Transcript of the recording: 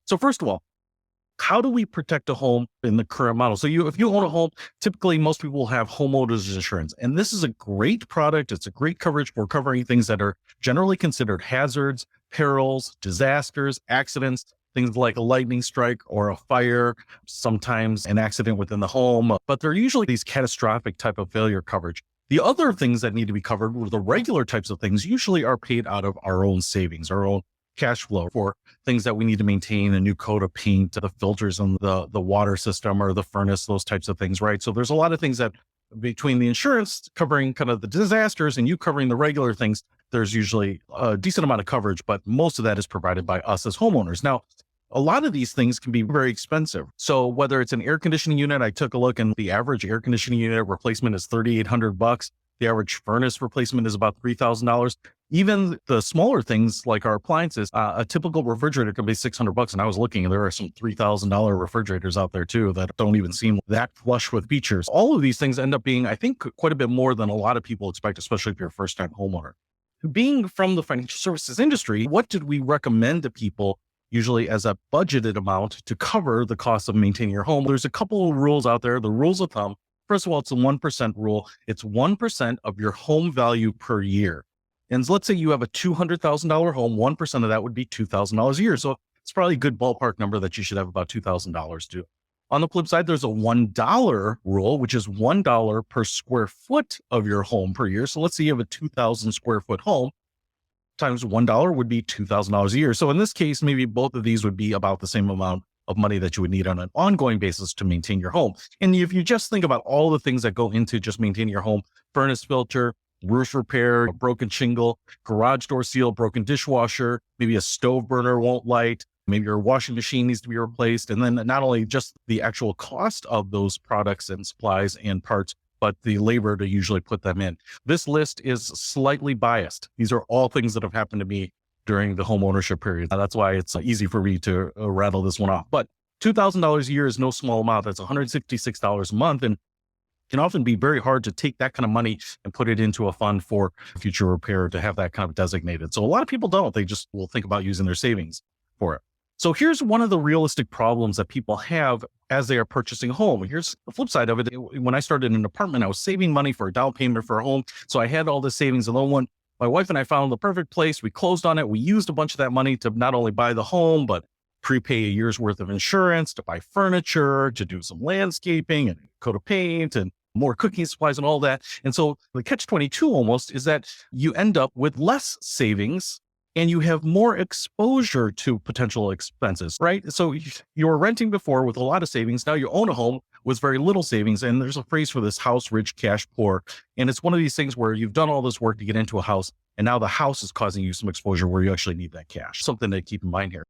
So first of all, how do we protect a home in the current model? So if you own a home, typically most people will have homeowners insurance. And this is a great product. It's a great coverage for covering things that are generally considered hazards, perils, disasters, accidents, things like a lightning strike or a fire, sometimes an accident within the home, but they're usually these catastrophic type of failure coverage. The other things that need to be covered were the regular types of things usually are paid out of our own savings, our own cash flow for things that we need to maintain, a new coat of paint, the filters on the water system or the furnace, those types of things, right? So there's a lot of things that between the insurance covering kind of the disasters and you covering the regular things, there's usually a decent amount of coverage, but most of that is provided by us as homeowners. Now, a lot of these things can be very expensive. So whether it's an air conditioning unit, I took a look and the average air conditioning unit replacement is $3,800. The average furnace replacement is about $3,000. Even the smaller things like our appliances, a typical refrigerator can be $600. And I was looking, and there are some $3,000 refrigerators out there too that don't even seem that flush with features. All of these things end up being, I think, quite a bit more than a lot of people expect, especially if you're a first-time homeowner. Being from the financial services industry, what did we recommend to people usually as a budgeted amount to cover the cost of maintaining your home? There's a couple of rules out there. The rules of thumb, first of all, it's a 1% rule. It's 1% of your home value per year. And so let's say you have a $200,000 home, 1% of that would be $2,000 a year. So it's probably a good ballpark number that you should have about $2,000 to. On the flip side, there's a $1 rule, which is $1 per square foot of your home per year. So let's say you have a 2,000 square foot home, times $1 would be $2,000 a year. So in this case, maybe both of these would be about the same amount of money that you would need on an ongoing basis to maintain your home. And if you just think about all the things that go into just maintaining your home, furnace filter, roof repair, a broken shingle, garage door seal, broken dishwasher, maybe a stove burner won't light, maybe your washing machine needs to be replaced. And then not only just the actual cost of those products and supplies and parts, but the labor to usually put them in. This list is slightly biased. These are all things that have happened to me during the home ownership period. That's why it's easy for me to rattle this one off. But $2,000 a year is no small amount. That's $166 a month. And can often be very hard to take that kind of money and put it into a fund for future repair to have that kind of designated. So a lot of people don't. They just will think about using their savings for it. So here's one of the realistic problems that people have as they are purchasing a home. Here's the flip side of it. When I started an apartment, I was saving money for a down payment for a home. So I had all the savings. And then when my wife and I found the perfect place, we closed on it. We used a bunch of that money to not only buy the home, but prepay a year's worth of insurance, to buy furniture, to do some landscaping and coat of paint and more cooking supplies and all that. And so the catch-22 almost is that you end up with less savings and you have more exposure to potential expenses, right? So you were renting before with a lot of savings. Now you own a home with very little savings. And there's a phrase for this: house rich, cash poor. And it's one of these things where you've done all this work to get into a house, and now the house is causing you some exposure where you actually need that cash. Something to keep in mind here.